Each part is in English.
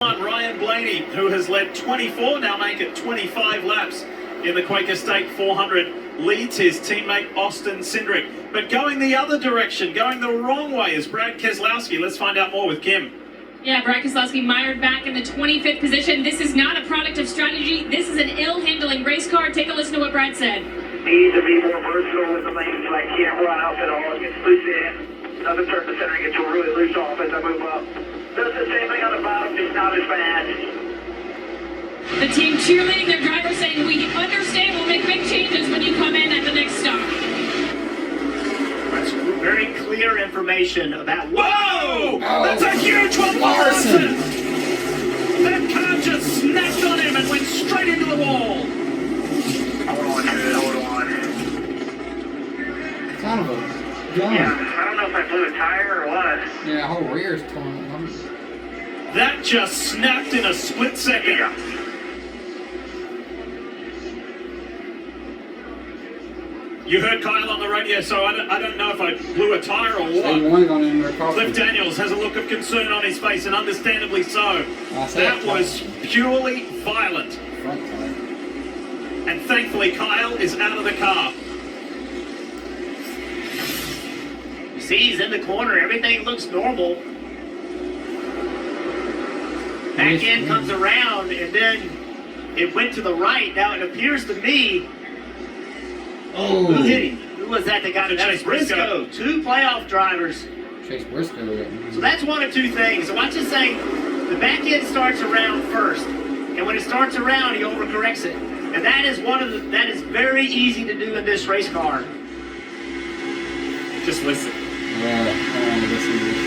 Ryan Blaney, who has led 24, now make it 25 laps in the Quaker State 400, leads his teammate Austin Cindric. But going the other direction, going the wrong way, is Brad Keselowski. Let's find out more with Kim. Yeah, Brad Keselowski mired back in the 25th position. This is not a product of strategy. This is an ill-handling race car. Take a listen to what Brad said. Need to be more versatile with the lanes, so I can't run out at all. It gets loose in. Doesn't turn the center and gets really loose off as I move up. Does the same thing on the bottom, just not as fast. The team cheerleading their driver, saying, "We understand we'll make big changes when you come in at the next stop." That's very clear information about. Whoa! That's a huge one, Larson! That car just snapped on him and went straight into the wall. Hold on. Kind of a gun. Yeah, I don't know if I blew a tire or what. Yeah, whole rear's torn. That just snapped in a split second. Yeah. You heard Kyle on the radio, so I don't know if I blew a tire or They what. one going in their car. Cliff Daniels has a look of concern on his face, and understandably so. I said That was purely violent. front tire. And thankfully, Kyle is out of the car. You see, he's in the corner. Everything looks normal. Back end comes around, and then it went to the right. Now it appears to me. Oh, Who hit him? Who was that got him? That was Chase Briscoe. Briscoe. Two playoff drivers. Chase Briscoe. So that's one of two things. So watch this thing. The back end starts around first, and when it starts around, he overcorrects it. And that is that is very easy to do in this race car. Just listen. Listen to this.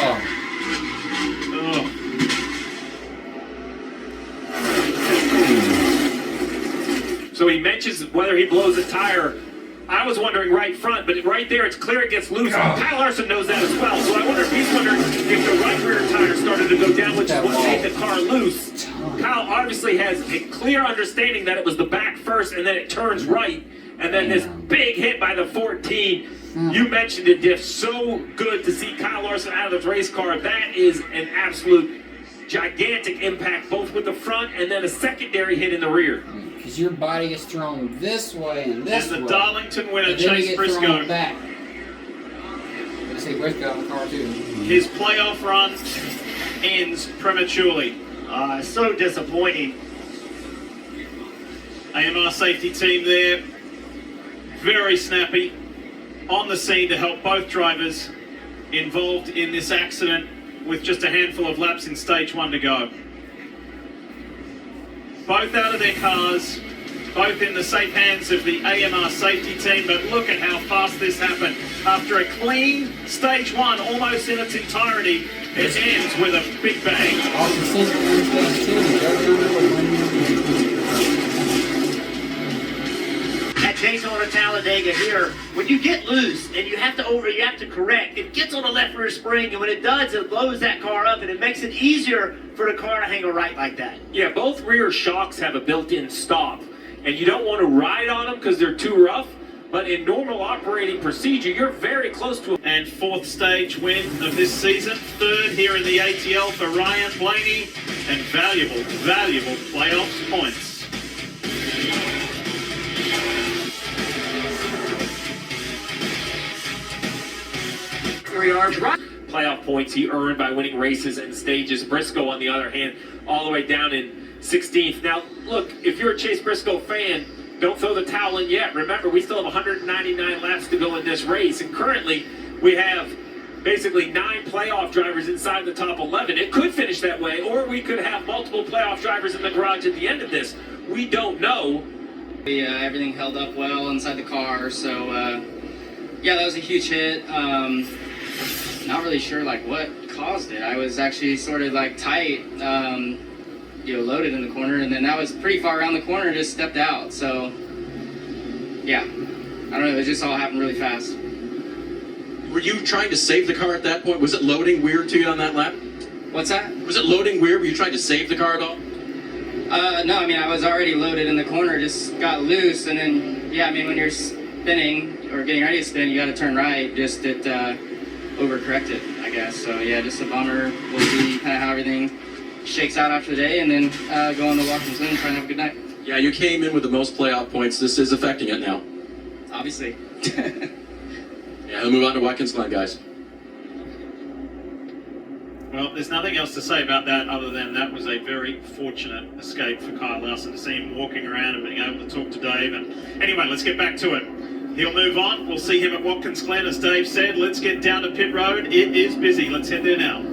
Oh. Oh. So he mentions whether he blows a tire. I was wondering right front, but right there it's clear it gets loose. Kyle Larson knows that as well. So I wonder if he's wondering if the right rear tire started to go down, which is what made the car loose. Kyle obviously has a clear understanding that it was the back first and then it turns right. And then this big hit by the 14. You mentioned it, Diff. So good to see Kyle Larson out of the race car. That is an absolute gigantic impact, both with the front and then a secondary hit in the rear. Because your body is thrown this way and this way. And the Darlington winner, And then you Chase get Briscoe. thrown back. I see Briscoe in the car too. His playoff run ends prematurely. So disappointing. AMR safety team there, very snappy, on the scene to help both drivers involved in this accident with just a handful of laps in stage one to go. Both out of their cars, both in the safe hands of the AMR safety team, but look at how fast this happened. After a clean stage one, almost in its entirety, it ends with a big bang. Austin Cindric wins stage 2. At Daytona Talladega here, when you get loose and you have to correct, it gets on the left rear spring, and when it does, it blows that car up, and it makes it easier for the car to hang a right like that. Yeah, both rear shocks have a built-in stop, and you don't want to ride on them because they're too rough, but in normal operating procedure, you're very close to them. And fourth stage win of this season, third here in the ATL for Ryan Blaney, and valuable playoffs points. Here we are. Playoff points he earned by winning races and stages. Briscoe, on the other hand, all the way down in 16th. Now, look, if you're a Chase Briscoe fan, don't throw the towel in yet. Remember, we still have 199 laps to go in this race, and currently we have basically 9 playoff drivers inside the top 11. It could finish that way, or we could have multiple playoff drivers in the garage at the end of this. We don't know. Everything held up well inside the car, so yeah, that was a huge hit. Not really sure what caused it. I was actually sort of tight, loaded in the corner, and then I was pretty far around the corner and just stepped out. So yeah, I don't know, it just all happened really fast. Were you trying to save the car at that point? Was it loading weird to you on that lap? What's that? Was it loading weird? Were you trying to save the car at all? No, I mean, I was already loaded in the corner, just got loose, and then, yeah, I mean, when you're spinning or getting ready to spin, you got to turn right, just it overcorrected. I guess. So yeah, just a bummer. We'll see kind of how everything shakes out after the day, and then go on to Watkins Glen and try and have a good night. Yeah, you came in with the most playoff points. This is affecting it now. Obviously. Yeah, we'll move on to Watkins Glen, guys. Well, there's nothing else to say about that other than that was a very fortunate escape for Kyle Larson to see him walking around and being able to talk to Dave. And anyway, let's get back to it. He'll move on. We'll see him at Watkins Glen, as Dave said. Let's get down to pit road. It is busy. Let's head there now.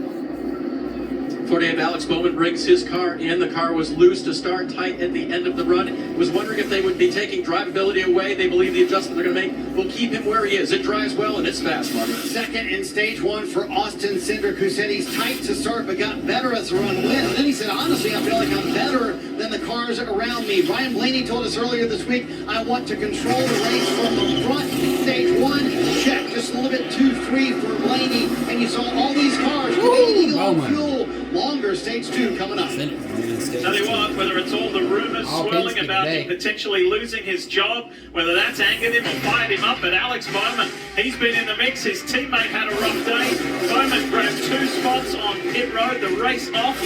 48 Alex Bowman brings his car in. The car was loose to start, tight at the end of the run. Was wondering if they would be taking drivability away. They believe the adjustment they're going to make will keep him where he is. It drives well and it's fast, Marvin. Second in stage one for Austin Cindric, who said he's tight to start but got better as the run went. And then he said, honestly, I feel like I'm better than the cars around me. Ryan Blaney told us earlier this week, I want to control the race from the front. Stage one, check. Just a little bit too free for Blaney. And you saw all these cars waiting on fuel. Longer stage two coming up. Tell you what, whether it's all the rumors swirling about him potentially losing his job, whether that's angered him or fired him up, but Alex Bowman, he's been in the mix. His teammate had a rough day. Bowman grabbed 2 spots on pit road, the race off.